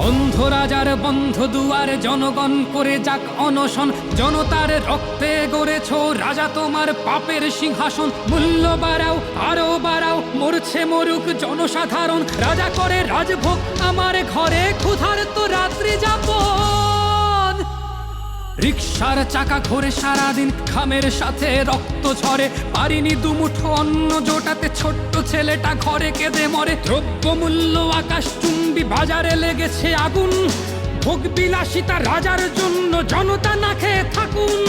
অন্ধ রাজার বন্ধ দুয়ার জনগণ করে যাক অনশন, জনতার রক্তে গড়েছ রাজা তোমার পাপের সিংহাসন। মূল্য বাড়াও আরো বাড়াও, মরছে মরুক জনসাধারণ, রাজা করে রাজভোগ আমার ঘরে, ক্ষুধার্ত রাত্রি যাপন। রিকশার চাকা ঘোরে সারাদিন, খামের সাথে রক্ত ঝরে, পারিনি দুমুঠো অন্ন জোটাতে, ছোট্ট ছেলেটা ঘরে কেঁদে মরে। দ্রব্যমূল্য আকাশ চুম্বি, বাজারে লেগেছে আগুন, ভোগ বিলাসিতা রাজার জন্য, জনতা না খেয়ে থাকুন।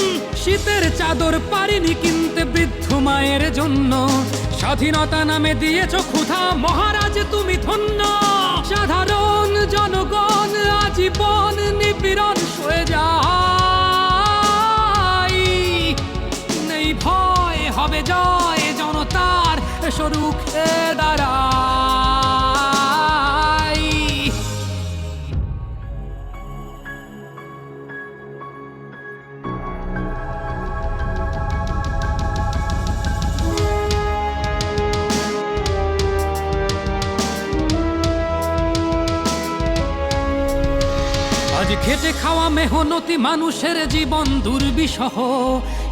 শীতের চাদর পারিনি কিনতে বৃদ্ধ মায়ের জন্য, স্বাধীনতা নামে দিয়েছ ক্ষুধা, মহারাজ তুমি ধন্য। সাধারণ জনগণ আজীবন নিপীড়ন সয়ে যায়, নেই ভয় হবে জয় জনতার স্বরূপে দাঁড়ায়। আজ খেটে খাওয়া মেহনতি মানুষের জীবন দুর্বিষহ,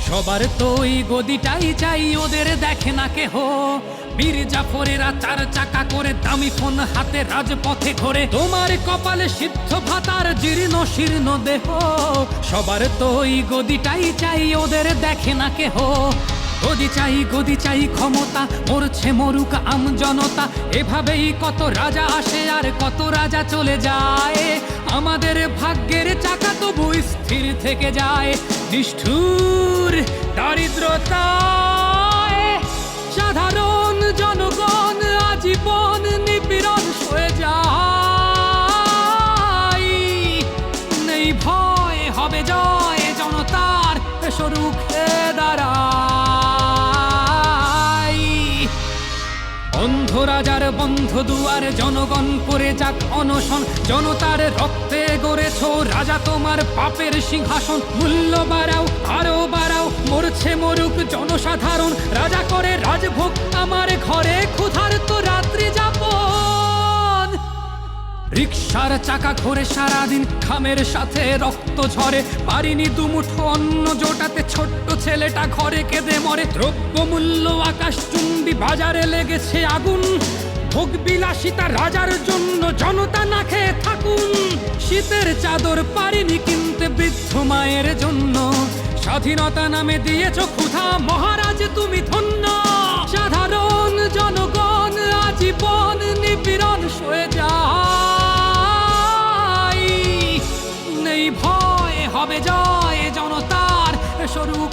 সবার তো ওই গদিটাই চাই, ওদের দেখে না কেহ। বীর জাফরেরা চার চাকা করে, দামি ফোন হাতে রাজপথে ঘোরে, তোমার কপালে সিদ্ধ ভাতার জীর্ণ শীর্ণ দেহ। সবার তো ওই গদিটাই চাই, ওদের দেখে না কেহ। গদি চাই ক্ষমতা, মরছে মরুক আম জনতা, এভাবেই কত রাজা আসে আর কত রাজা চলে যায়। আমাদের ভাগ্যের চাকা তবু স্থির থেকে যায়, নিষ্ঠুর দারিদ্রতায় সাধারণ জনগণ আজীবন নিপীড়ন সয়ে যায়। নেই ভয় হবে জয় জনতার স্বরূপে দাঁড়ায়। অন্ধ রাজার বন্ধ দুয়ার জনগণ করে যাক অনশন, জনতার রক্তে গড়েছ রাজা তোমার পাপের সিংহাসন। মূল্য বাড়াও আরো বাড়াও, মরছে মরুক জনসাধারণ, রাজা করে রাজভোগ আমার ঘরে, ক্ষুধার্ত রাত্রি যাপন। রিকশার চাকা ঘোরে সারাদিন, খামের সাথে রক্ত ঝরে, পারিনি দুমুঠো অন্ন জোটাতে, ছোট্ট ছেলেটা ঘরে কেঁদে মরে। দ্রব্যমূল্য আকাশ চুম্বি, বাজারে লেগেছে আগুন, ভোগ বিলাসিতা রাজার জন্য, জনতা না খেয়ে থাকুন। শীতের চাদর পারিনি কিনতে বৃদ্ধ মায়ের জন্য, স্বাধীনতা নামে দিয়েছ ক্ষুধা, মহারাজ তুমি ধন্য। সাধারণ জনগণ আজীবন নিপীড়ন সয়ে যায়, নেই ভয় হবে জয় জনতার স্বরূপ